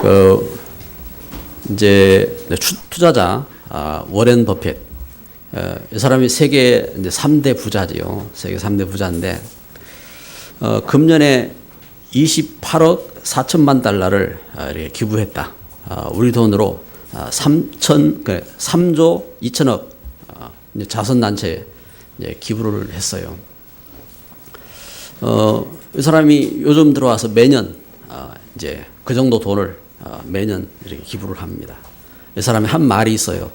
그 이제 투자자 워렌 버핏, 이 사람이 세계 이제 3대 부자지요. 세계 3대 부자인데 금년에 28억 4천만 달러를 이렇게 기부했다. 우리 돈으로 3조 2천억 자선단체에 기부를 했어요. 이 사람이 요즘 들어와서 매년 이제 그 정도 돈을 매년 이렇게 기부를 합니다. 이 사람이 한 말이 있어요.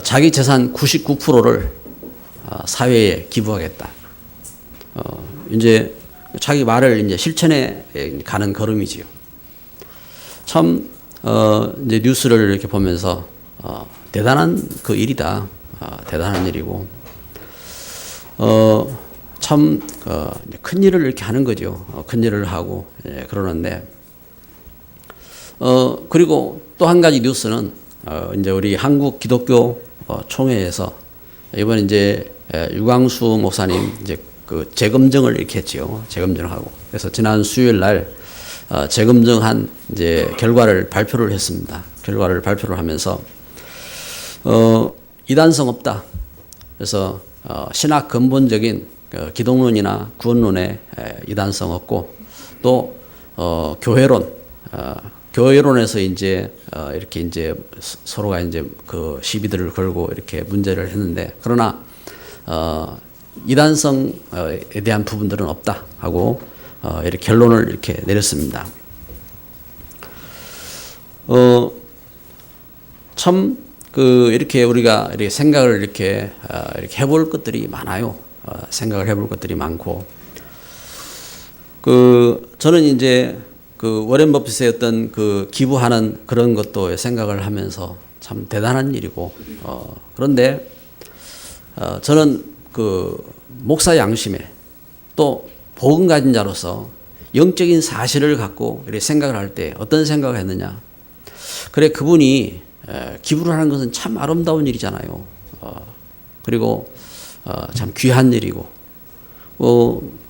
자기 재산 99%를 사회에 기부하겠다. 이제 자기 말을 이제 실천해 가는 걸음이지요. 참 이제 뉴스를 이렇게 보면서 대단한 그 일이다. 대단한 일이고 참 큰 일을 이렇게 하는 거죠. 큰 일을 하고 그러는데 그리고 또 한 가지 뉴스는 이제 우리 한국 기독교 총회에서 이번 이제 유광수 목사님 이제 그 재검증을 이렇게 했지요. 재검증을 하고 그래서 지난 수요일 날 재검증한 이제 결과를 발표를 했습니다. 결과를 발표를 하면서 이단성 없다. 그래서 신학 근본적인 기독론이나 구원론에 이단성 없고 또 교회론에서 이제 이렇게 이제 서로가 이제 그 시비들을 걸고 이렇게 문제를 했는데 그러나 이단성에 대한 부분들은 없다 하고 이렇게 결론을 이렇게 내렸습니다. 참 그 이렇게 우리가 이렇게 생각을 이렇게 해볼 것들이 많아요. 생각을 해볼 것들이 많고 그 저는 이제 그 워렌 버핏의 어떤 그 기부하는 그런 것도 생각을 하면서 참 대단한 일이고 그런데 저는 그 목사 양심에 또 복음 가진 자로서 영적인 사실을 갖고 이렇게 생각을 할 때 어떤 생각을 했느냐. 그래 그분이 기부를 하는 것은 참 아름다운 일이잖아요. 그리고 참 귀한 일이고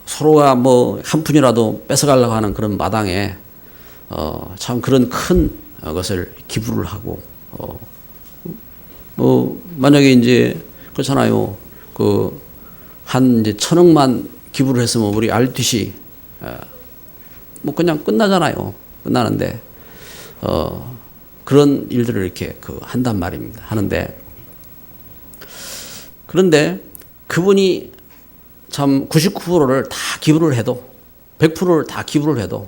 서로가 뭐 한 푼이라도 뺏어가려고 하는 그런 마당에 참 그런 큰 것을 기부를 하고 만약에 이제 그렇잖아요. 그 한 이제 1,000억만 기부를 했으면 우리 RTC 뭐 그냥 끝나잖아요. 끝나는데 그런 일들을 이렇게 한단 말입니다. 하는데 그런데 그분이 참 99%를 다 기부를 해도 100%를 다 기부를 해도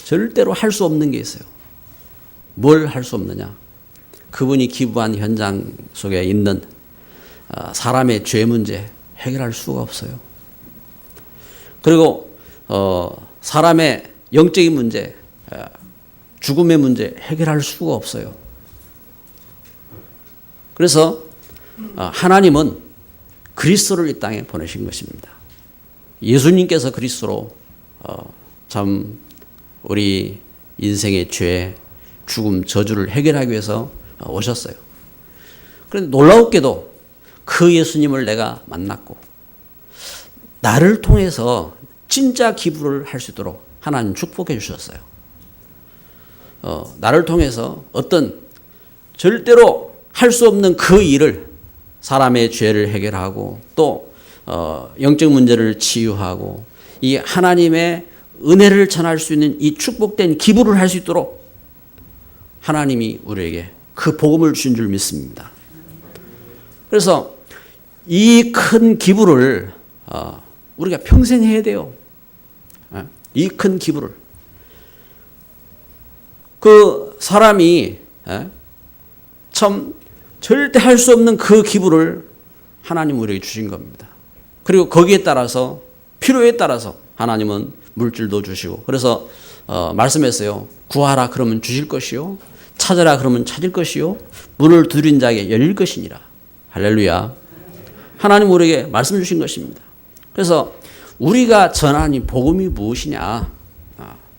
절대로 할 수 없는 게 있어요. 뭘 할 수 없느냐? 그분이 기부한 현장 속에 있는 사람의 죄 문제 해결할 수가 없어요. 그리고 사람의 영적인 문제, 죽음의 문제 해결할 수가 없어요. 그래서 하나님은 그리스도를 이 땅에 보내신 것입니다. 예수님께서 그리스도로 참 우리 인생의 죄, 죽음, 저주를 해결하기 위해서 오셨어요. 그런데 놀라웠게도 그 예수님을 내가 만났고 나를 통해서 진짜 기부를 할 수 있도록 하나님 축복해 주셨어요. 나를 통해서 어떤 절대로 할 수 없는 그 일을 사람의 죄를 해결하고 또 영적 문제를 치유하고 이 하나님의 은혜를 전할 수 있는 이 축복된 기부를 할 수 있도록 하나님이 우리에게 그 복음을 주신 줄 믿습니다. 그래서 이 큰 기부를 우리가 평생 해야 돼요. 이 큰 기부를. 그 사람이 참 절대 할 수 없는 그 기부를 하나님 우리에게 주신 겁니다. 그리고 거기에 따라서 필요에 따라서 하나님은 물질도 주시고 그래서 말씀했어요. 구하라 그러면 주실 것이요 찾으라 그러면 찾을 것이요 문을 두드린 자에게 열릴 것이니라. 할렐루야. 하나님 우리에게 말씀 주신 것입니다. 그래서 우리가 전하는 이 복음이 무엇이냐.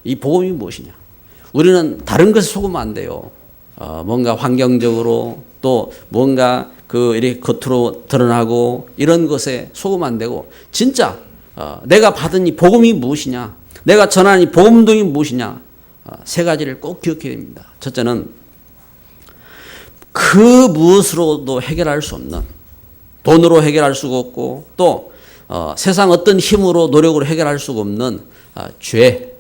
이 복음이 무엇이냐. 우리는 다른 것에 속으면 안 돼요. 뭔가 환경적으로 또 뭔가 이렇게 겉으로 드러나고 이런 것에 속으면 안 되고 진짜 내가 받은 이 복음이 무엇이냐. 내가 전하는 이 복음동이 무엇이냐. 세 가지를 꼭 기억해야 됩니다. 첫째는 그 무엇으로도 해결할 수 없는, 돈으로 해결할 수가 없고 또 세상 어떤 힘으로 노력으로 해결할 수가 없는 죄,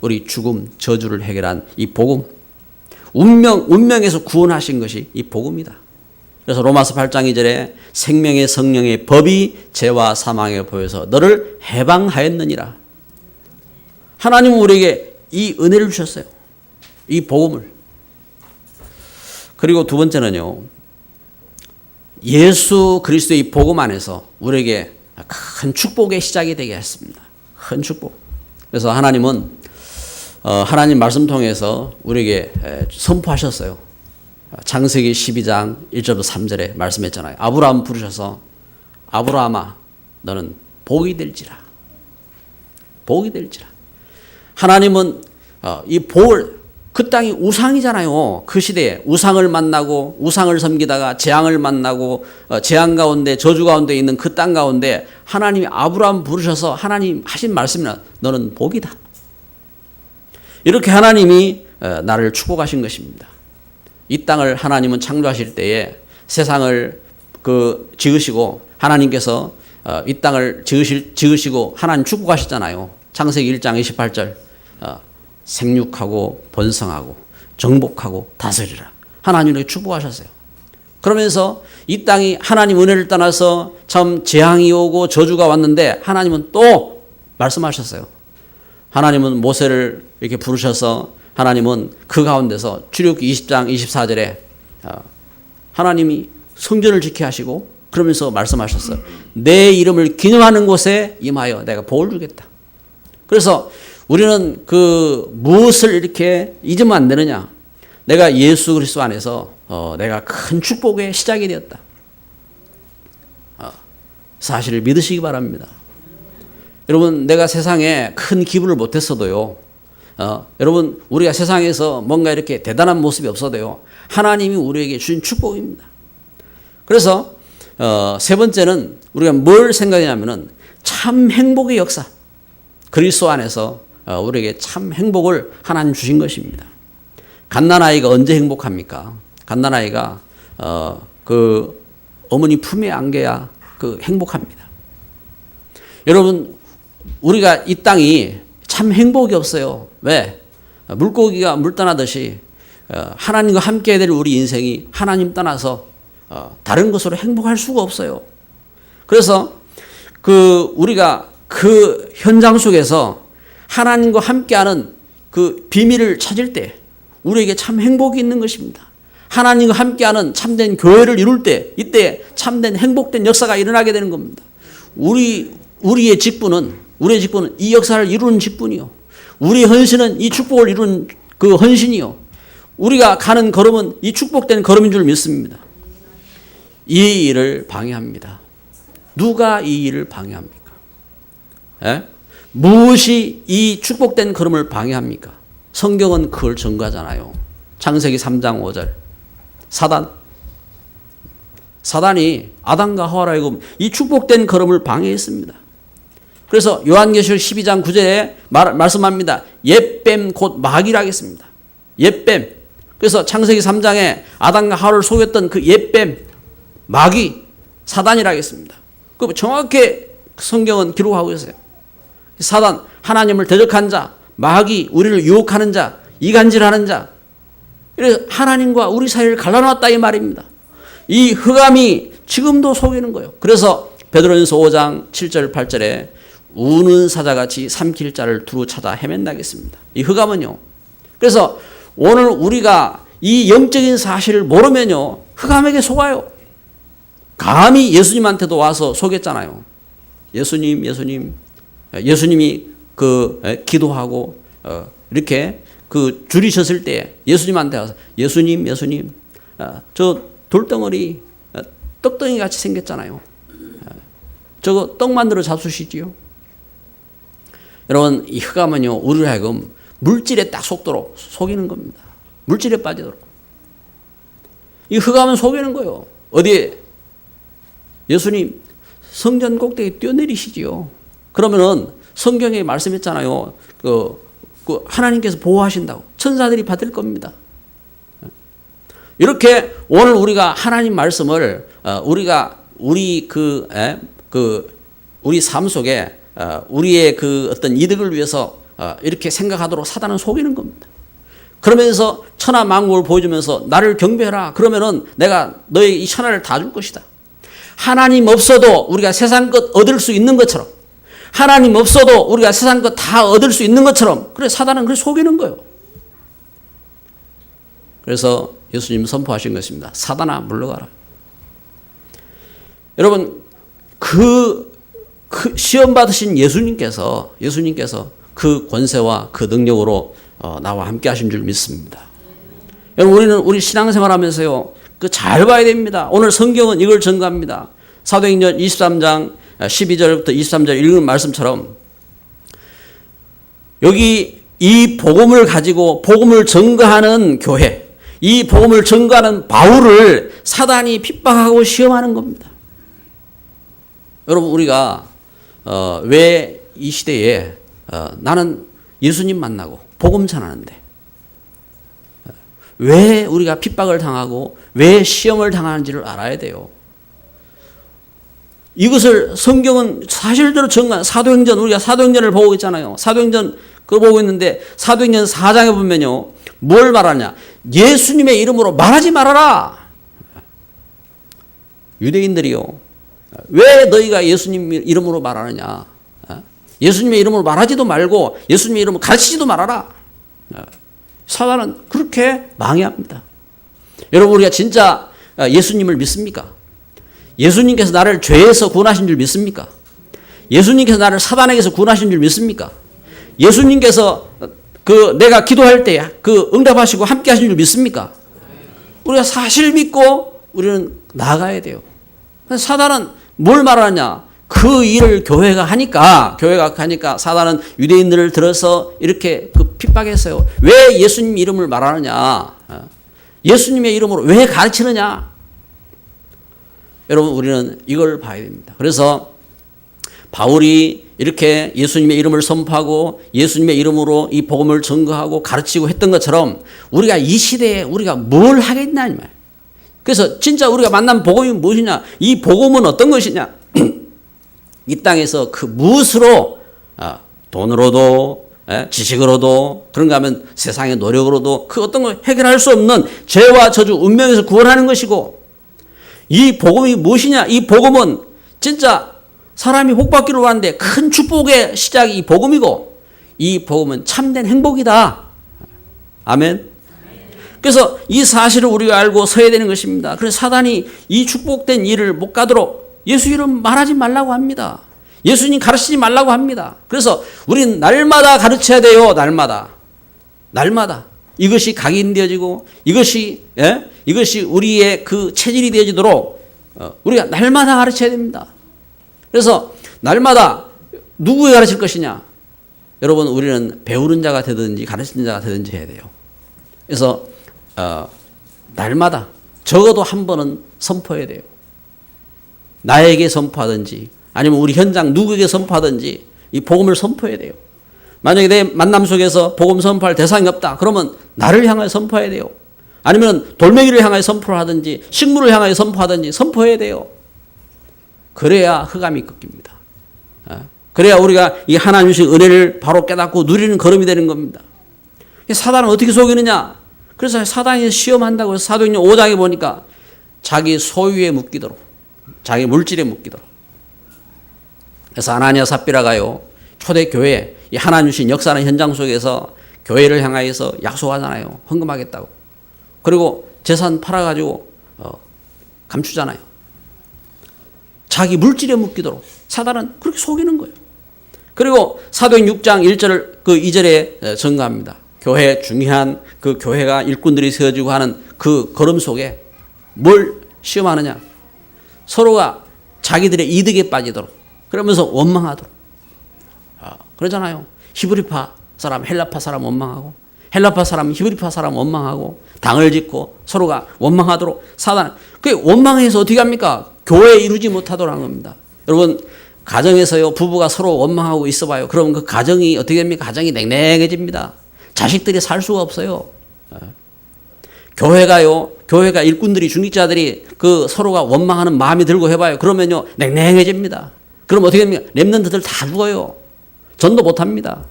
우리 죽음, 저주를 해결한 이 복음, 운명에서 구원하신 것이 이 복음이다. 그래서 로마서 8장 2절에 생명의 성령의 법이 죄와 사망의 법에서 너를 해방하였느니라. 하나님은 우리에게 이 은혜를 주셨어요. 이 복음을. 그리고 두 번째는요, 예수 그리스도의 이 복음 안에서 우리에게 큰 축복의 시작이 되게 했습니다. 큰 축복. 그래서 하나님은 하나님 말씀 통해서 우리에게 선포하셨어요. 창세기 12장 1절부터 3절에 말씀했잖아요. 아브라함 부르셔서 아브라함아 너는 복이 될지라. 복이 될지라. 하나님은 이 복을, 그 땅이 우상이잖아요. 그 시대에 우상을 만나고 우상을 섬기다가 재앙을 만나고 재앙 가운데 저주 가운데 있는 그 땅 가운데 하나님이 아브라함 부르셔서 하나님 하신 말씀이나 너는 복이다. 이렇게 하나님이 나를 축복하신 것입니다. 이 땅을 하나님은 창조하실 때에 세상을 지으시고 하나님께서 이 땅을 지으시고 하나님 축복하셨잖아요. 창세기 1장 28절 생육하고 번성하고 정복하고 다스리라. 하나님에게 축복하셨어요. 그러면서 이 땅이 하나님 은혜를 떠나서 참 재앙이 오고 저주가 왔는데 하나님은 또 말씀하셨어요. 하나님은 모세를 이렇게 부르셔서 하나님은 그 가운데서 출애굽기 20장 24절에 하나님이 성전을 지켜 하시고 그러면서 말씀하셨어요. 내 이름을 기념하는 곳에 임하여 내가 복을 주겠다. 그래서 우리는 무엇을 이렇게 잊으면 안 되느냐? 내가 예수 그리스도 안에서 내가 큰 축복의 시작이 되었다. 사실을 믿으시기 바랍니다. 여러분, 내가 세상에 큰 기부를 못했어도요. 여러분, 우리가 세상에서 뭔가 이렇게 대단한 모습이 없어도요. 하나님이 우리에게 주신 축복입니다. 그래서 세 번째는 우리가 뭘 생각하냐면은 참 행복의 역사. 그리스도 안에서 우리에게 참 행복을 하나님 주신 것입니다. 갓난아이가 언제 행복합니까? 갓난아이가 어머니 품에 안겨야 행복합니다. 여러분, 우리가 이 땅이 참 행복이 없어요. 왜? 물고기가 물 떠나듯이 하나님과 함께 될 우리 인생이 하나님 떠나서 다른 것으로 행복할 수가 없어요. 그래서 우리가 그 현장 속에서 하나님과 함께하는 그 비밀을 찾을 때 우리에게 참 행복이 있는 것입니다. 하나님과 함께하는 참된 교회를 이룰 때 이때 참된 행복된 역사가 일어나게 되는 겁니다. 우리의 직분은 이 역사를 이루는 직분이요. 우리의 헌신은 이 축복을 이루는 그 헌신이요. 우리가 가는 걸음은 이 축복된 걸음인 줄 믿습니다. 이 일을 방해합니다. 누가 이 일을 방해합니까? 무엇이 이 축복된 걸음을 방해합니까? 성경은 그걸 증거하잖아요. 창세기 3장 5절. 사단이 아담과 하와로 하여금 이 축복된 걸음을 방해했습니다. 그래서 요한계시록 12장 9절에 말씀합니다. 옛뱀 곧 마귀라 하겠습니다. 옛뱀. 그래서 창세기 3장에 아담과 하와를 속였던 그 옛뱀 마귀 사단이라 하겠습니다. 그 정확히 성경은 기록하고 있어요. 사단, 하나님을 대적한 자, 마귀, 우리를 유혹하는 자, 이간질하는 자. 그래서 하나님과 우리 사이를 갈라놨다 이 말입니다. 이 흑암이 지금도 속이는 거예요. 그래서 베드로전서 5장 7절 8절에 우는 사자같이 삼킬 자를 두루 찾아 헤맨다겠습니다. 이 흑암은요. 그래서 오늘 우리가 이 영적인 사실을 모르면요. 흑암에게 속아요. 감히 예수님한테도 와서 속였잖아요. 예수님이 기도하고 이렇게 줄이 섰을 때 예수님한테 와서 예수님 저 돌덩어리 떡덩이 같이 생겼잖아요. 저거 떡 만들어 잡수시지요. 여러분, 이 흑암은요 우리를 하여금 물질에 딱 속도록 속이는 겁니다. 물질에 빠지도록. 이 흑암은 속이는 거예요. 어디에? 예수님 성전 꼭대기 뛰어내리시지요. 그러면은 성경에 말씀했잖아요. 그 하나님께서 보호하신다고 천사들이 받을 겁니다. 이렇게 오늘 우리가 하나님 말씀을 우리가 우리 우리 삶 속에 우리의 그 어떤 이득을 위해서 이렇게 생각하도록 사단은 속이는 겁니다. 그러면서 천하 만국을 보여주면서 나를 경배해라. 그러면은 내가 너의 이 천하를 다 줄 것이다. 하나님 없어도 우리가 세상 것 얻을 수 있는 것처럼, 하나님 없어도 우리가 세상 것 다 얻을 수 있는 것처럼, 그래 사단은 그래 속이는 거예요. 그래서 예수님 선포하신 것입니다. 사단아 물러가라. 여러분 그 시험 받으신 예수님께서 그 권세와 그 능력으로 나와 함께 하신 줄 믿습니다. 여러분 우리는 우리 신앙생활하면서요 그 잘 봐야 됩니다. 오늘 성경은 이걸 증거합니다. 사도행전 23장 12절부터 23절 읽은 말씀처럼 여기 이 복음을 가지고 복음을 증거하는 교회, 이 복음을 증거하는 바울을 사단이 핍박하고 시험하는 겁니다. 여러분 우리가 왜 이 시대에 나는 예수님 만나고 복음 전하는데 왜 우리가 핍박을 당하고 왜 시험을 당하는지를 알아야 돼요. 이것을 성경은 사실대로 증거한 사도행전, 우리가 사도행전을 보고 있잖아요. 사도행전 그거 보고 있는데 사도행전 4장에 보면요 뭘 말하냐, 예수님의 이름으로 말하지 말아라. 유대인들이요 왜 너희가 예수님 이름으로 말하느냐, 예수님의 이름으로 말하지도 말고 예수님의 이름으로 가르치지도 말아라. 사단은 그렇게 망해합니다. 여러분 우리가 진짜 예수님을 믿습니까? 예수님께서 나를 죄에서 구원하신 줄 믿습니까? 예수님께서 나를 사단에게서 구원하신 줄 믿습니까? 예수님께서 내가 기도할 때 응답하시고 함께 하신 줄 믿습니까? 우리가 사실 믿고 우리는 나아가야 돼요. 사단은 뭘 말하냐? 그 일을 교회가 하니까 사단은 유대인들을 들어서 이렇게 핍박했어요. 왜 예수님 이름을 말하느냐? 예수님의 이름으로 왜 가르치느냐? 여러분 우리는 이걸 봐야 됩니다. 그래서 바울이 이렇게 예수님의 이름을 선포하고 예수님의 이름으로 이 복음을 증거하고 가르치고 했던 것처럼 우리가 이 시대에 우리가 뭘 하겠냐 이 말. 그래서 진짜 우리가 만난 복음이 무엇이냐? 이 복음은 어떤 것이냐? 이 땅에서 그 무엇으로 돈으로도 지식으로도 그런가 하면 세상의 노력으로도 그 어떤 걸 해결할 수 없는 죄와 저주 운명에서 구원하는 것이고, 이 복음이 무엇이냐? 이 복음은 진짜 사람이 복받기로 하는데 큰 축복의 시작이 이 복음이고, 이 복음은 참된 행복이다. 아멘. 그래서 이 사실을 우리가 알고 서야 되는 것입니다. 그래서 사단이 이 축복된 일을 못 가도록 예수 이름 말하지 말라고 합니다. 예수님 가르치지 말라고 합니다. 그래서 우리는 날마다 가르쳐야 돼요. 날마다. 이것이 각인되어지고 이것이 우리의 그 체질이 되어지도록 우리가 날마다 가르쳐야 됩니다. 그래서 날마다 누구에 가르칠 것이냐? 여러분 우리는 배우는 자가 되든지 가르치는 자가 되든지 해야 돼요. 그래서 날마다 적어도 한 번은 선포해야 돼요. 나에게 선포하든지 아니면 우리 현장 누구에게 선포하든지 이 복음을 선포해야 돼요. 만약에 내 만남 속에서 복음 선포할 대상이 없다. 그러면 나를 향하여 선포해야 돼요. 아니면 돌멩이를 향하여 선포를 하든지 식물을 향하여 선포하든지 선포해야 돼요. 그래야 흑암이 꺾입니다. 그래야 우리가 이 하나님 주신 은혜를 바로 깨닫고 누리는 걸음이 되는 겁니다. 사단은 어떻게 속이느냐? 그래서 사단이 시험한다고 해서 사도행전 5장에 보니까 자기 소유에 묶이도록, 자기 물질에 묶이도록. 그래서 아나니아 삽비라가요 초대교회 이 하나님 주신 역사하는 현장 속에서 교회를 향하여서 약속하잖아요. 헌금하겠다고. 그리고 재산 팔아가지고 감추잖아요. 자기 물질에 묶이도록 사단은 그렇게 속이는 거예요. 그리고 사도행 6장 1절 2절에 증거합니다. 교회 중요한 그 교회가 일꾼들이 세워지고 하는 그 걸음 속에 뭘 시험하느냐? 서로가 자기들의 이득에 빠지도록, 그러면서 원망하도록. 그러잖아요. 히브리파 사람 헬라파 사람 원망하고, 헬라파 사람 히브리파 사람 원망하고, 당을 짓고 서로가 원망하도록 사단. 그 원망해서 어떻게 합니까? 교회 이루지 못하도록 하는 겁니다. 여러분 가정에서요, 부부가 서로 원망하고 있어봐요. 그러면 그 가정이 어떻게 됩니까? 가정이 냉랭해집니다. 자식들이 살 수가 없어요. 교회가 일꾼들이, 중직자들이 그 서로가 원망하는 마음이 들고 해봐요. 그러면요, 냉랭해집니다. 그럼 어떻게 됩니까? 렘넌트들 다 죽어요. 전도 못 합니다.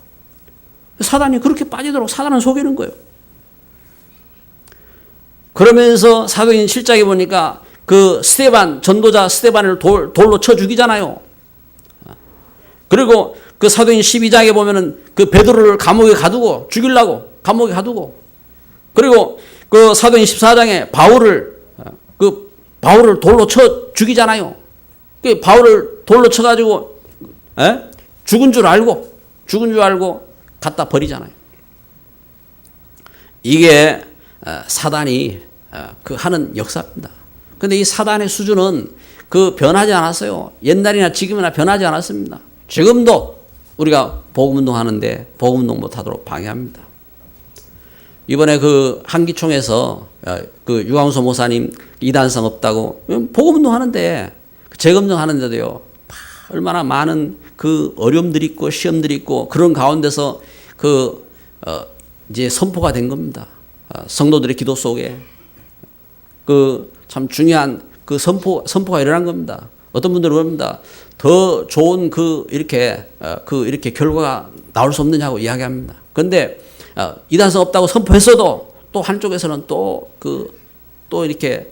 사단이 그렇게 빠지도록 사단은 속이는 거예요. 그러면서 사도행전 7장에 보니까 그 전도자 스데반을 돌로 쳐 죽이잖아요. 그리고 그 사도행전 12장에 보면은 그 베드로를 감옥에 가두고 죽이려고 감옥에 가두고, 그리고 그 사도행전 14장에 바울을 돌로 쳐 죽이잖아요. 그 바울을 돌로 쳐가지고 죽은 줄 알고 갖다 버리잖아요. 이게 사단이 그 하는 역사입니다. 근데 이 사단의 수준은 그 변하지 않았어요. 옛날이나 지금이나 변하지 않았습니다. 지금도 우리가 복음운동 하는데 복음운동 못하도록 방해합니다. 이번에 그 한기총에서 그 유광수 목사님 이단성 없다고 복음운동 하는데, 재검증 하는데도요, 얼마나 많은 그 어려움들이 있고 시험들이 있고 그런 가운데서 이제 선포가 된 겁니다. 성도들의 기도 속에 참 중요한 선포가 일어난 겁니다. 어떤 분들은 그럽니다. 더 좋은 이렇게 결과가 나올 수 없느냐고 이야기합니다. 그런데 이단성 없다고 선포했어도 또 한쪽에서는 또 이렇게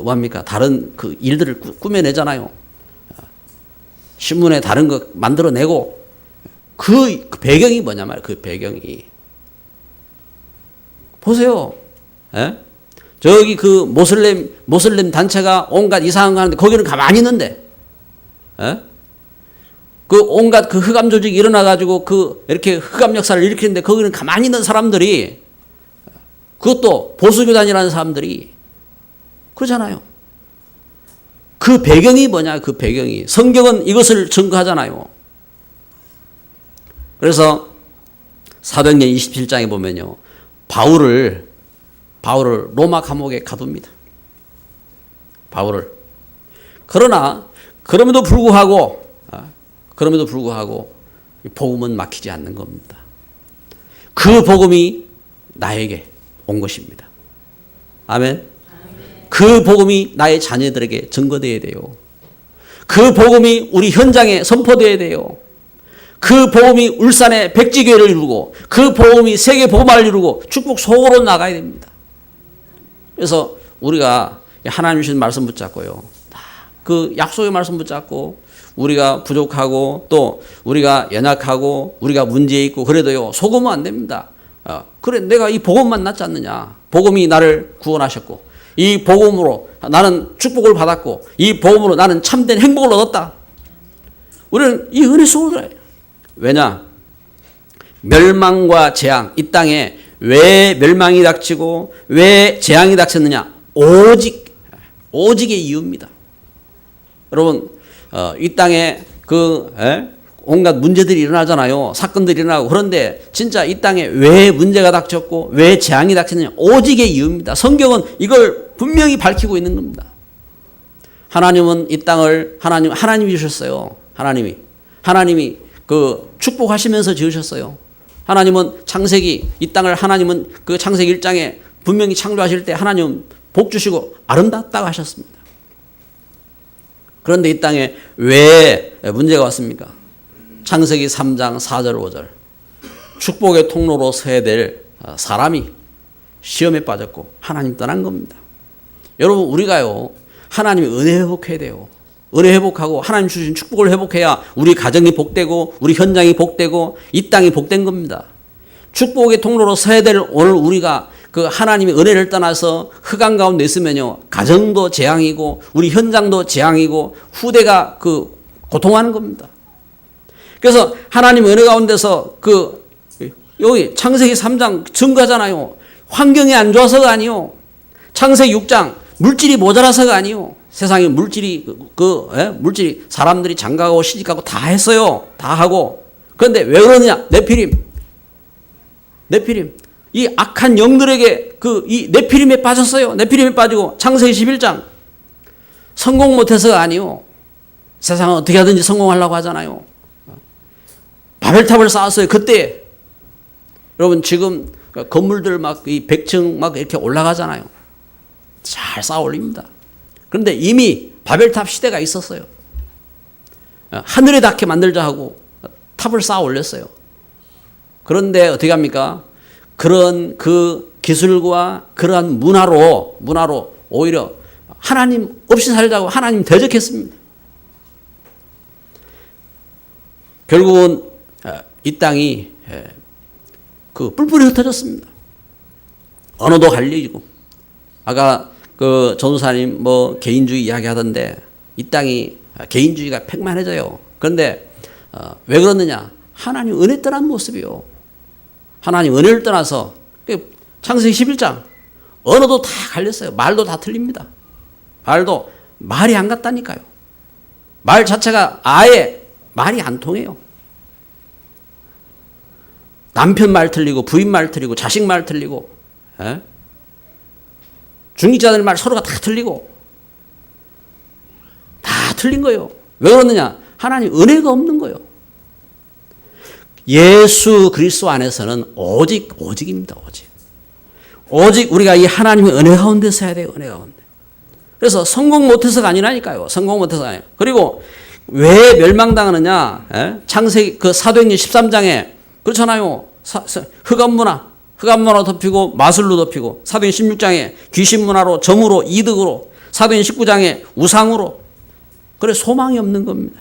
뭡니까? 다른 일들을 꾸며내잖아요. 신문에 다른 거 만들어내고, 그 배경이 뭐냐 말이에요. 그 배경이. 보세요. 저기 모슬렘 단체가 온갖 이상한 거 하는데 거기는 가만히 있는데, 그 온갖 흑암 조직이 일어나가지고 이렇게 흑암 역사를 일으키는데 거기는 가만히 있는 사람들이, 그것도 보수교단이라는 사람들이 그러잖아요. 그 배경이 뭐냐, 그 배경이. 성경은 이것을 증거하잖아요. 그래서 사도행전 27장에 보면요, 바울을 로마 감옥에 가둡니다. 바울을. 그럼에도 불구하고 복음은 막히지 않는 겁니다. 그 복음이 나에게 온 것입니다. 아멘. 그 복음이 나의 자녀들에게 증거되어야 돼요. 그 복음이 우리 현장에 선포되어야 돼요. 그 복음이 울산의 백지교회를 이루고, 그 복음이 세계 복음화를 이루고 축복 속으로 나가야 됩니다. 그래서 우리가 하나님 주신 말씀 붙잡고요, 그 약속의 말씀 붙잡고, 우리가 부족하고 또 우리가 연약하고 우리가 문제 있고 그래도요, 속으면 안 됩니다. 그래, 내가 이 복음 만났지 않느냐. 복음이 나를 구원하셨고, 이 복음으로 나는 축복을 받았고, 이 복음으로 나는 참된 행복을 얻었다. 우리는 이 은혜 속으로 들어요. 왜냐? 멸망과 재앙, 이 땅에 왜 멸망이 닥치고 왜 재앙이 닥쳤느냐? 오직의 이유입니다. 여러분, 이 땅에 온갖 문제들이 일어나잖아요. 사건들이 일어나고. 그런데 진짜 이 땅에 왜 문제가 닥쳤고 왜 재앙이 닥쳤느냐? 오직의 이유입니다. 성경은 이걸 분명히 밝히고 있는 겁니다. 하나님은 이 땅을 하나님이 주셨어요. 하나님이 축복하시면서 지으셨어요. 하나님은 이 땅을 하나님은 그 창세기 1장에 분명히 창조하실 때 하나님은 복 주시고 아름답다고 하셨습니다. 그런데 이 땅에 왜 문제가 왔습니까? 창세기 3장 4절 5절. 축복의 통로로 서야 될 사람이 시험에 빠졌고 하나님 떠난 겁니다. 여러분, 우리가요, 하나님의 은혜 회복해야 돼요. 은혜 회복하고 하나님 주신 축복을 회복해야 우리 가정이 복되고 우리 현장이 복되고 이 땅이 복된 겁니다. 축복의 통로로 서야 될 오늘 우리가 그 하나님의 은혜를 떠나서 흑암 가운데 있으면요, 가정도 재앙이고 우리 현장도 재앙이고 후대가 고통하는 겁니다. 그래서 하나님의 은혜 가운데서 여기 창세기 3장 증거하잖아요. 환경이 안 좋아서가 아니요. 창세기 6장 물질이 모자라서가 아니요. 세상에 물질이 사람들이 장가가고 시집가고 다 했어요. 다 하고. 그런데 왜 그러느냐? 네피림. 이 악한 영들에게 이 네피림에 빠졌어요. 네피림에 빠지고 창세기 11장 성공 못해서가 아니요. 세상은 어떻게 하든지 성공하려고 하잖아요. 바벨탑을 쌓았어요. 그때 여러분 지금 건물들 막 이 100층 막 이렇게 올라가잖아요. 잘 쌓아 올립니다. 그런데 이미 바벨탑 시대가 있었어요. 하늘에 닿게 만들자 하고 탑을 쌓아 올렸어요. 그런데 어떻게 합니까? 그런 그 기술과 그러한 문화로 오히려 하나님 없이 살자고 하나님 대적했습니다. 결국은 이 땅이 그 뿔뿔이 흩어졌습니다. 언어도 갈리고 아까 그 전도사님 뭐 개인주의 이야기하던데 이 땅이 개인주의가 팽만해져요. 그런데 왜 그러느냐? 하나님 은혜 떠난 모습이요. 하나님 은혜를 떠나서 창세기 11장 언어도 다 갈렸어요. 말도 다 틀립니다. 말이 안 같다니까요. 말 자체가 아예 말이 안 통해요. 남편 말 틀리고 부인 말 틀리고 자식 말 틀리고 중직자들 말 서로가 다 틀리고 다 틀린 거예요. 왜 그러느냐? 하나님 은혜가 없는 거예요. 예수 그리스도 안에서는 오직입니다. 오직 우리가 이 하나님의 은혜 가운데 서야 돼요. 은혜 가운데. 그래서 성공 못해서가 아니라니까요. 성공 못해서가 아니에요. 그리고 왜 멸망당하느냐? 창세기 그 사도행전 13장에 그렇잖아요. 흑암문화 덮이고 마술로 덮이고 사도행전 16장에 귀신문화로 점으로 이득으로 사도행전 19장에 우상으로 그래 소망이 없는 겁니다.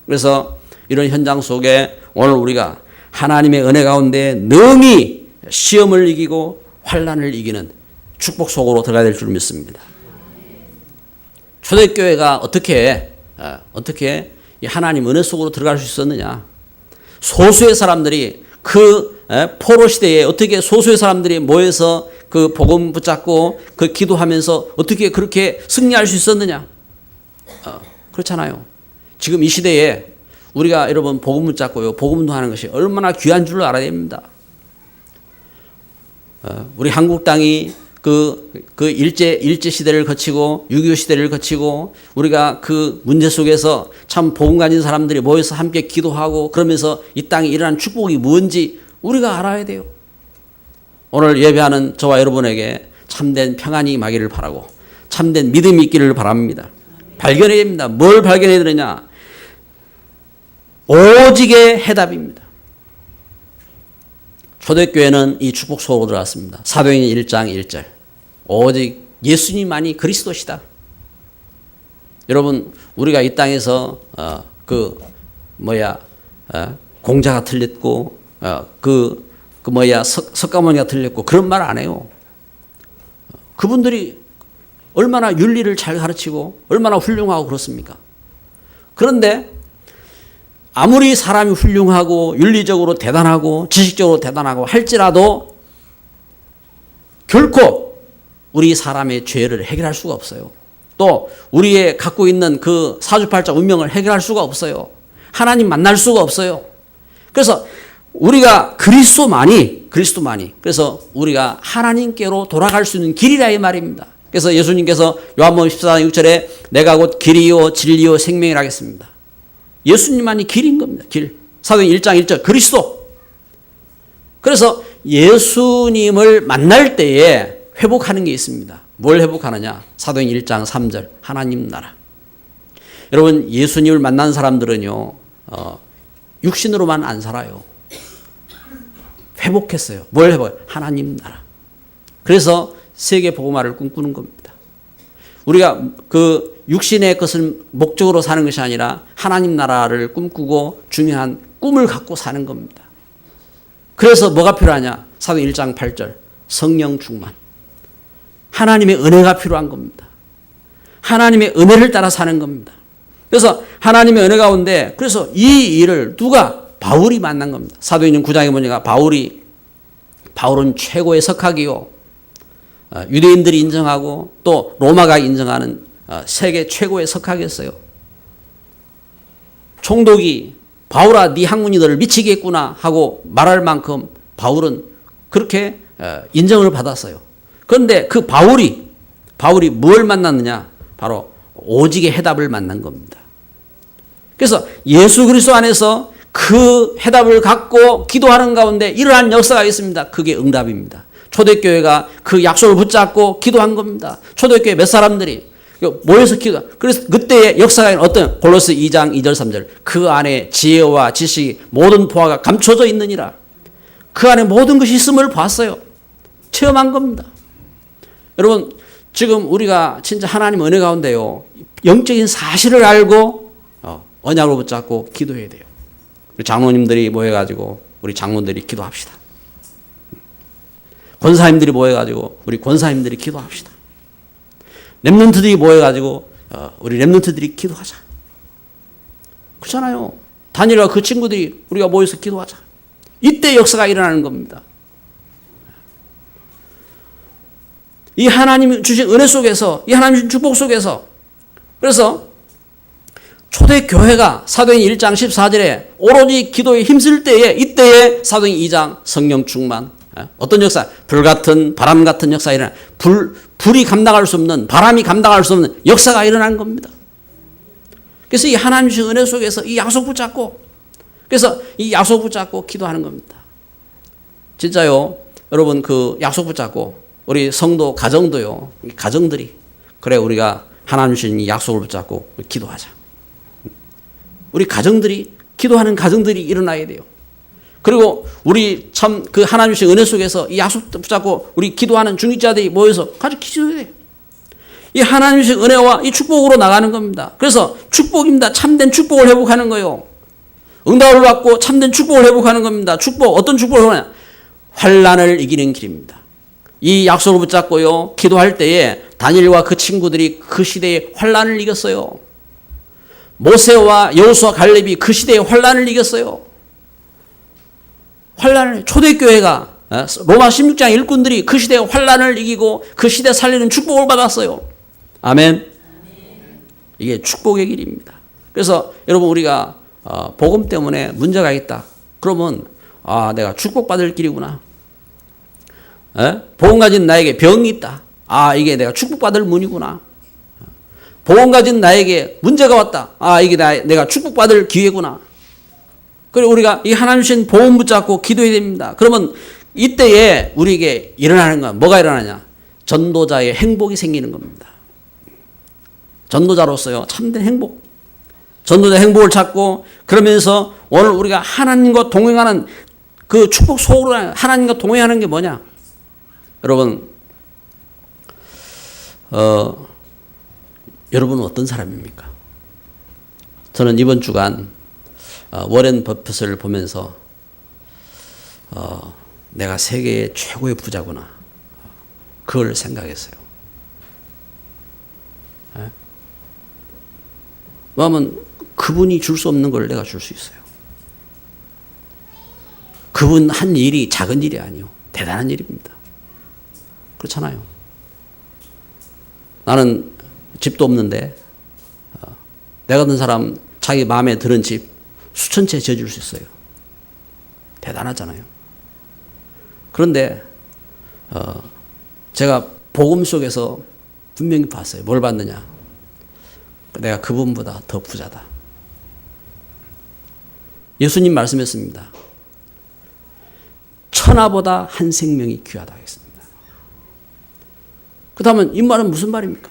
그래서 이런 현장 속에 오늘 우리가 하나님의 은혜 가운데 능히 시험을 이기고 환난을 이기는 축복 속으로 들어가야 될 줄 믿습니다. 초대교회가 어떻게 이 하나님 은혜 속으로 들어갈 수 있었느냐? 소수의 사람들이 그 포로 시대에 어떻게 소수의 사람들이 모여서 그 복음 붙잡고 그 기도하면서 어떻게 그렇게 승리할 수 있었느냐? 그렇잖아요. 지금 이 시대에 우리가 여러분 복음 붙잡고요. 복음 운동하는 것이 얼마나 귀한 줄로 알아야 됩니다. 우리 한국 땅이 그 일제 시대를 거치고 6.25 시대를 거치고 우리가 그 문제 속에서 참 복음 가진 사람들이 모여서 함께 기도하고 그러면서 이 땅에 일어난 축복이 뭔지 우리가 알아야 돼요. 오늘 예배하는 저와 여러분에게 참된 평안이 임하기를 바라고 참된 믿음이 있기를 바랍니다. 발견해야 됩니다. 뭘 발견해야 되느냐? 오직의 해답입니다. 초대교회는 이 축복 속으로 들어갔습니다. 사도행전 1장 1절. 오직 예수님만이 그리스도시다. 여러분, 우리가 이 땅에서 공자가 틀렸고 석가모니가 틀렸고 그런 말 안 해요. 그분들이 얼마나 윤리를 잘 가르치고 얼마나 훌륭하고 그렇습니까? 그런데 아무리 사람이 훌륭하고 윤리적으로 대단하고 지식적으로 대단하고 할지라도 결코 우리 사람의 죄를 해결할 수가 없어요. 또 우리의 갖고 있는 그 사주팔자 운명을 해결할 수가 없어요. 하나님 만날 수가 없어요. 그래서 우리가 그리스도만이 그래서 우리가 하나님께로 돌아갈 수 있는 길이라 이 말입니다. 그래서 예수님께서 요한복음 14장 6절에 내가 곧 길이요 진리요 생명이라 하겠습니다. 예수님만이 길인 겁니다. 길. 사도행전 1장 1절 그리스도. 그래서 예수님을 만날 때에 회복하는 게 있습니다. 뭘 회복하느냐? 사도행전 1장 3절 하나님 나라. 여러분 예수님을 만난 사람들은요 육신으로만 안 살아요. 회복했어요. 뭘 회복해요? 하나님 나라. 그래서 세계 복음화를 꿈꾸는 겁니다. 우리가 그 육신의 것을 목적으로 사는 것이 아니라 하나님 나라를 꿈꾸고 중요한 꿈을 갖고 사는 겁니다. 그래서 뭐가 필요하냐? 사도행전 1장 8절 성령 충만. 하나님의 은혜가 필요한 겁니다. 하나님의 은혜를 따라 사는 겁니다. 그래서 하나님의 은혜 가운데 그래서 이 일을 누가? 바울이 만난 겁니다. 사도행전 9장에 보니까 바울은 최고의 석학이요. 유대인들이 인정하고 또 로마가 인정하는 세계 최고의 석학이었어요. 총독이 바울아 네 학문이 너를 미치게 했구나 하고 말할 만큼 바울은 그렇게 인정을 받았어요. 그런데 그 바울이 뭘 만났느냐? 바로 오직의 해답을 만난 겁니다. 그래서 예수 그리스도 안에서 그 해답을 갖고 기도하는 가운데 일어난 역사가 있습니다. 그게 응답입니다. 초대교회가 그 약속을 붙잡고 기도한 겁니다. 초대교회 몇 사람들이 모여서 기도. 그래서 그때의 역사가 어떤 골로새 2장 2절 3절 그 안에 지혜와 지식이 모든 보화가 감춰져 있느니라. 그 안에 모든 것이 있음을 봤어요. 체험한 겁니다. 여러분 지금 우리가 진짜 하나님 은혜 가운데요. 영적인 사실을 알고 언약을 붙잡고 기도해야 돼요. 우리 장로님들이 모여가지고 우리 장로들이 기도합시다. 권사님들이 모여가지고 우리 권사님들이 기도합시다. 렘넌트들이 모여가지고 우리 렘넌트들이 기도하자. 그렇잖아요. 다니엘과 그 친구들이 우리가 모여서 기도하자. 이때 역사가 일어나는 겁니다. 이 하나님이 주신 은혜 속에서, 이 하나님 주신 축복 속에서, 그래서 초대교회가 사도행 1장 14절에 오로지 기도에 힘쓸 때에, 이때에 사도행 2장 성령 충만, 어떤 역사? 불 같은, 바람 같은 역사가 일어나, 불이 감당할 수 없는, 바람이 감당할 수 없는 역사가 일어난 겁니다. 그래서 이 하나님 주신 은혜 속에서 이 약속 붙잡고, 그래서 이 약속 붙잡고 기도하는 겁니다. 진짜요, 여러분 그 약속 붙잡고, 우리 성도 가정도요, 가정들이, 그래 우리가 하나님 주신 이 약속을 붙잡고 기도하자. 우리 가정들이, 기도하는 가정들이 일어나야 돼요. 그리고 우리 참 그 하나님 주신 은혜 속에서 이 약속 붙잡고 우리 기도하는 중직자들이 모여서 같이 기도해야 돼요. 이 하나님 주신 은혜와 이 축복으로 나가는 겁니다. 그래서 축복입니다. 참된 축복을 회복하는 거예요. 응답을 받고 참된 축복을 회복하는 겁니다. 축복, 어떤 축복을 회복하냐? 환난을 이기는 길입니다. 이 약속을 붙잡고요, 기도할 때에 다니엘과 그 친구들이 그 시대의 환난을 이겼어요. 모세와 여호수아 갈렙이 그 시대의 환난을 이겼어요. 환난을, 초대교회가 로마 16장 일꾼들이 그 시대의 환난을 이기고 그 시대 살리는 축복을 받았어요. 아멘. 이게 축복의 길입니다. 그래서 여러분 우리가 복음 때문에 문제가 있다. 그러면 내가 축복받을 길이구나. 복음 가진 나에게 병이 있다. 이게 내가 축복받을 문이구나. 복음 가진 나에게 문제가 왔다. 이게 내가 축복받을 기회구나. 그리고 우리가 이 하나님 주신 복음 붙잡고 기도해야 됩니다. 그러면 이때에 우리에게 일어나는 건 뭐가 일어나냐? 전도자의 행복이 생기는 겁니다. 전도자로서요, 참된 행복. 전도자 행복을 찾고, 그러면서 오늘 우리가 하나님과 동행하는 그 축복 속으로 하나님과 동행하는 게 뭐냐? 여러분, 여러분은 어떤 사람입니까? 저는 이번 주간 워렌 버핏을 보면서 내가 세계의 최고의 부자구나. 그걸 생각했어요. 왜냐하면 그분이 줄 수 없는 걸 내가 줄 수 있어요. 그분 한 일이 작은 일이 아니요. 대단한 일입니다. 그렇잖아요. 나는 집도 없는데 내가 든 사람 자기 마음에 드는 집 수천 채 지어줄 수 있어요. 대단하잖아요. 그런데 제가 복음 속에서 분명히 봤어요. 뭘 봤느냐? 내가 그분보다 더 부자다. 예수님 말씀했습니다. 천하보다 한 생명이 귀하다 했습니다. 그렇다면 이 말은 무슨 말입니까?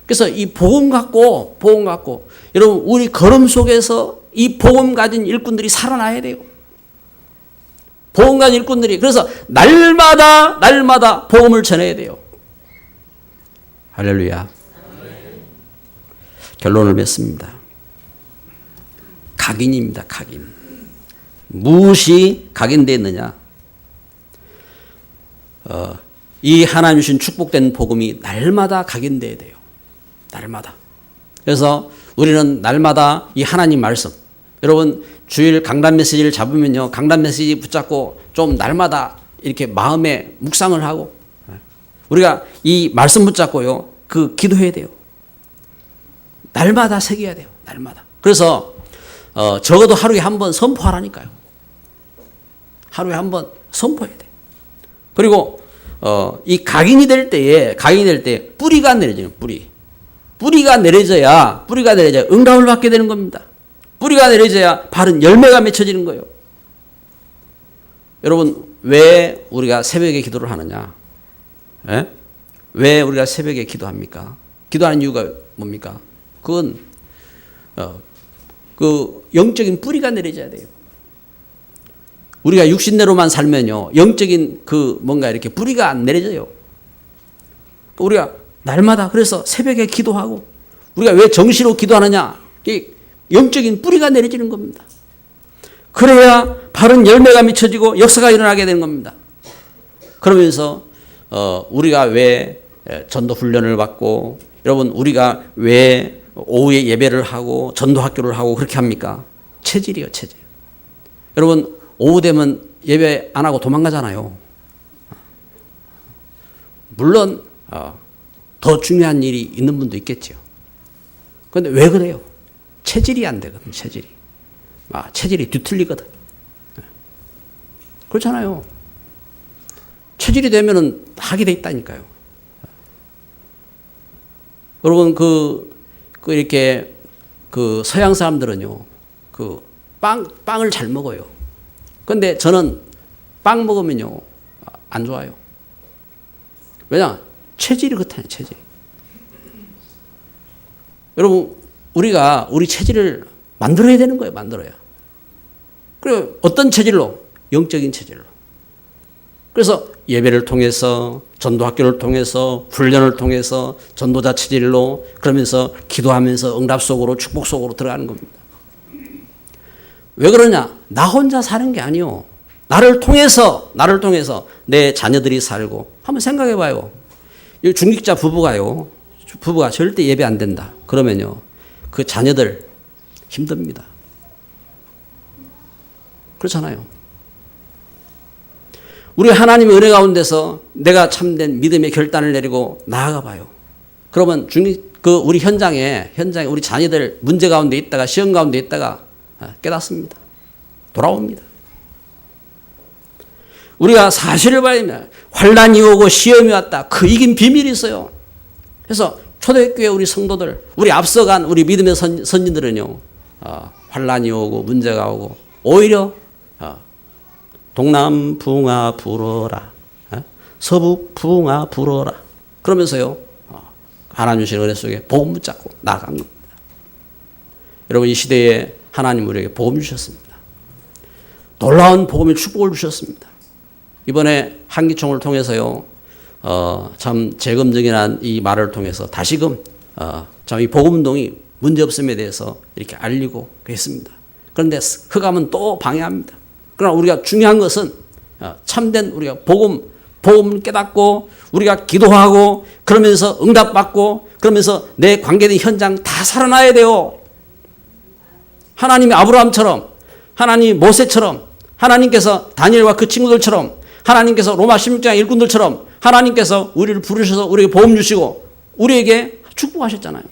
그래서 이 복음 갖고 여러분 우리 걸음 속에서 이 복음 가진 일꾼들이 살아나야 돼요. 복음 가진 일꾼들이 그래서 날마다 복음을 전해야 돼요. 할렐루야. 결론을 맺습니다. 각인입니다. 각인. 무엇이 각인되어 있느냐? 이 하나님 주신 축복된 복음이 날마다 각인되어야 돼요. 날마다. 그래서 우리는 날마다 이 하나님 말씀, 여러분 주일 강단 메시지를 잡으면요, 강단 메시지 붙잡고 좀 날마다 이렇게 마음에 묵상을 하고 우리가 이 말씀 붙잡고요, 그 기도해야 돼요. 날마다 새겨야 돼요. 날마다. 그래서 적어도 하루에 한 번 선포하라니까요. 하루에 한 번 선포해야 돼. 그리고 이 각인이 될 때에 뿌리가 내려져요. 뿌리가 내려져야 응답을 받게 되는 겁니다. 뿌리가 내려져야 바른 열매가 맺혀지는 거예요. 여러분, 왜 우리가 새벽에 기도를 하느냐? 예? 왜 우리가 새벽에 기도합니까? 기도하는 이유가 뭡니까? 그건 그 영적인 뿌리가 내려져야 돼요. 우리가 육신대로만 살면요, 영적인 그 뭔가 이렇게 뿌리가 안 내려져요. 우리가 날마다 그래서 새벽에 기도하고, 우리가 왜 정시로 기도하느냐? 이 영적인 뿌리가 내려지는 겁니다. 그래야 바른 열매가 맺혀지고 역사가 일어나게 되는 겁니다. 그러면서 우리가 왜 전도 훈련을 받고, 여러분 우리가 왜 오후에 예배를 하고 전도 학교를 하고 그렇게 합니까? 체질이요, 체질. 여러분 오후 되면 예배 안 하고 도망가잖아요. 물론 더 중요한 일이 있는 분도 있겠죠. 그런데 왜 그래요? 체질이 안 되거든, 체질이. 체질이 뒤틀리거든. 그렇잖아요. 체질이 되면은 하게 돼 있다니까요. 여러분, 이렇게, 서양 사람들은요, 빵을 잘 먹어요. 근데 저는 빵 먹으면요, 안 좋아요. 왜냐? 체질이 그렇다니, 체질. 여러분, 우리 체질을 만들어야 되는 거예요, 만들어야. 그리고 어떤 체질로? 영적인 체질로. 그래서 예배를 통해서, 전도학교를 통해서, 훈련을 통해서, 전도자 체질로, 그러면서 기도하면서 응답 속으로, 축복 속으로 들어가는 겁니다. 왜 그러냐? 나 혼자 사는 게 아니요. 나를 통해서 내 자녀들이 살고. 한번 생각해 봐요. 이 중직자 부부가 절대 예배 안 된다. 그러면요, 그 자녀들 힘듭니다. 그렇잖아요. 우리 하나님의 은혜 가운데서 내가 참된 믿음의 결단을 내리고 나아가 봐요. 그러면 우리 현장에 우리 자녀들 문제 가운데 있다가, 시험 가운데 있다가 깨닫습니다. 돌아옵니다. 우리가 사실을 봐야 환난이 오고 시험이 왔다. 그 이긴 비밀이 있어요. 그래서 초대교회 우리 성도들, 우리 앞서간 우리 믿음의 선진들은요, 환난이 오고 문제가 오고 오히려 동남풍아 불어라, 서북풍아 불어라, 그러면서요, 하나님 주신 은혜 속에 복음 붙잡고 나아간 겁니다. 여러분, 이 시대에 하나님 우리에게 복음 주셨습니다. 놀라운 복음의 축복을 주셨습니다. 이번에 한기총을 통해서요, 참 재검증이란 이 말을 통해서 다시금 참 이 복음운동이 문제없음에 대해서 이렇게 알리고 했습니다. 그런데 흑암은 또 방해합니다. 그러나 우리가 중요한 것은 참된 우리가 복음 깨닫고 우리가 기도하고 그러면서 응답받고 그러면서 내 관계된 현장 다 살아나야 돼요. 하나님이 아브라함처럼, 하나님이 모세처럼, 하나님께서 다니엘과 그 친구들처럼, 하나님께서 로마 16장 일꾼들처럼 하나님께서 우리를 부르셔서 우리에게 복음 주시고 우리에게 축복하셨잖아요.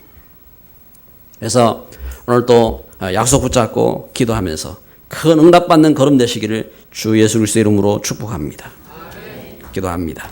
그래서 오늘 또 약속 붙잡고 기도하면서 큰 응답받는 걸음 되시기를 주 예수 그리스도의 이름으로 축복합니다. 기도합니다.